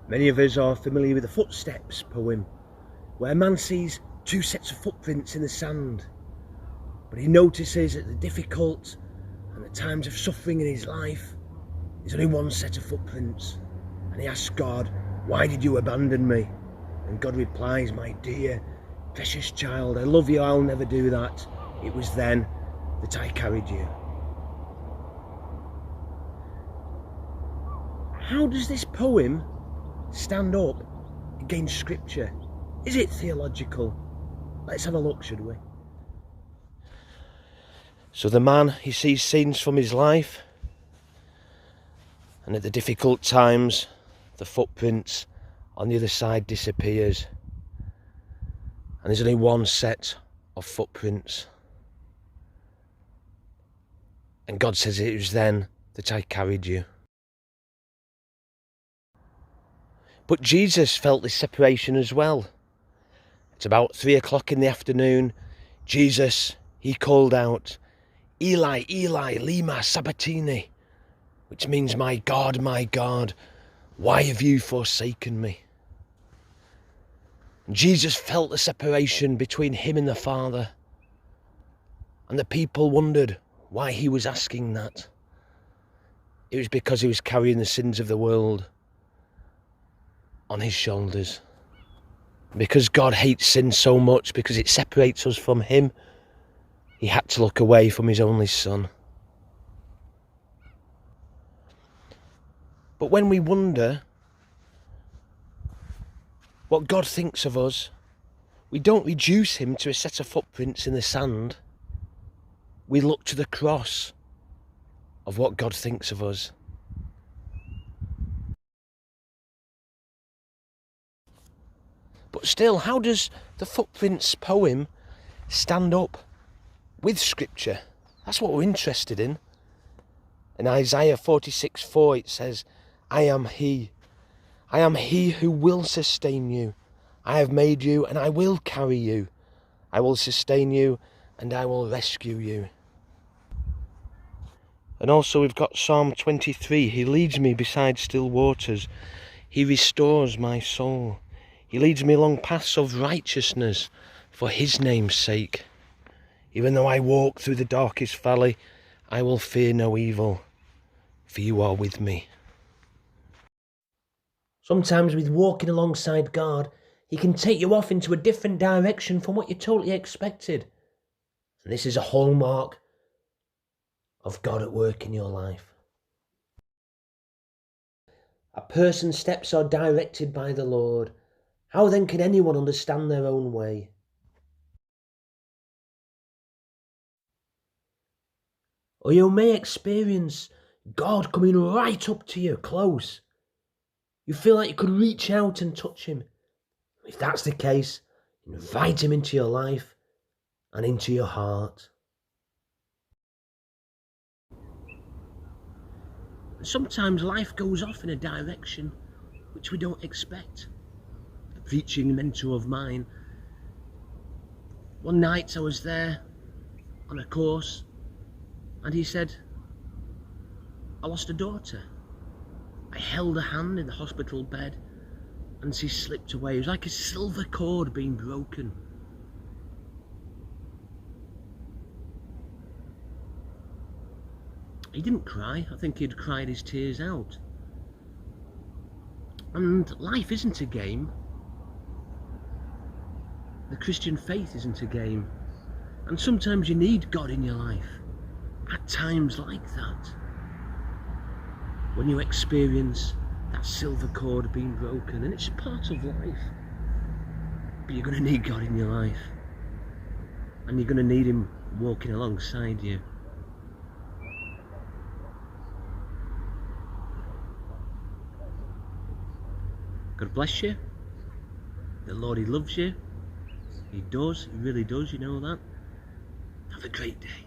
Many of us are familiar with the Footsteps poem, where a man sees two sets of footprints in the sand, but he notices at the difficult and the times of suffering in his life, there's only one set of footprints, and he asks God, "Why did you abandon me?" And God replies, "My dear, precious child, I love you, I'll never do that. It was then that I carried you." How does this poem stand up against Scripture? Is it theological? Let's have a look, should we? So the man, he sees scenes from his life, and at the difficult times, the footprints on the other side disappears, and there's only one set of footprints. And God says, "It was then that I carried you." But Jesus felt this separation as well. It's about 3 o'clock in the afternoon. Jesus, he called out, "Eli, Eli, lema sabachthani," which means, my God, why have you forsaken me?" Jesus felt the separation between him and the Father. And the people wondered why he was asking that. It was because he was carrying the sins of the world on his shoulders. Because God hates sin so much, because it separates us from him, he had to look away from his only son. But when we wonder what God thinks of us, we don't reduce him to a set of footprints in the sand. We look to the cross of what God thinks of us. But still, how does the Footprints poem stand up with Scripture? That's what we're interested in. In Isaiah 46:4 it says, I am he who will sustain you. I have made you and I will carry you. I will sustain you and I will rescue you." And also we've got Psalm 23. He leads me beside still waters. He restores my soul. He leads me along paths of righteousness for his name's sake. Even though I walk through the darkest valley, I will fear no evil, for you are with me. Sometimes with walking alongside God, he can take you off into a different direction from what you totally expected. And this is a hallmark of God at work in your life. A person's steps are directed by the Lord. How then can anyone understand their own way? Or you may experience God coming right up to you, close. You feel like you could reach out and touch him. If that's the case, invite him into your life and into your heart. Sometimes life goes off in a direction which we don't expect. A preaching mentor of mine, one night I was there on a course and he said, "I lost a daughter. I held her hand in the hospital bed and she slipped away. It was like a silver cord being broken." He didn't cry. I think he'd cried his tears out. And life isn't a game. The Christian faith isn't a game. And sometimes you need God in your life. At times like that. When you experience that silver cord being broken, and it's part of life. But you're going to need God in your life. And you're going to need him walking alongside you. God bless you. The Lord, he loves you. He does, he really does, you know that. Have a great day.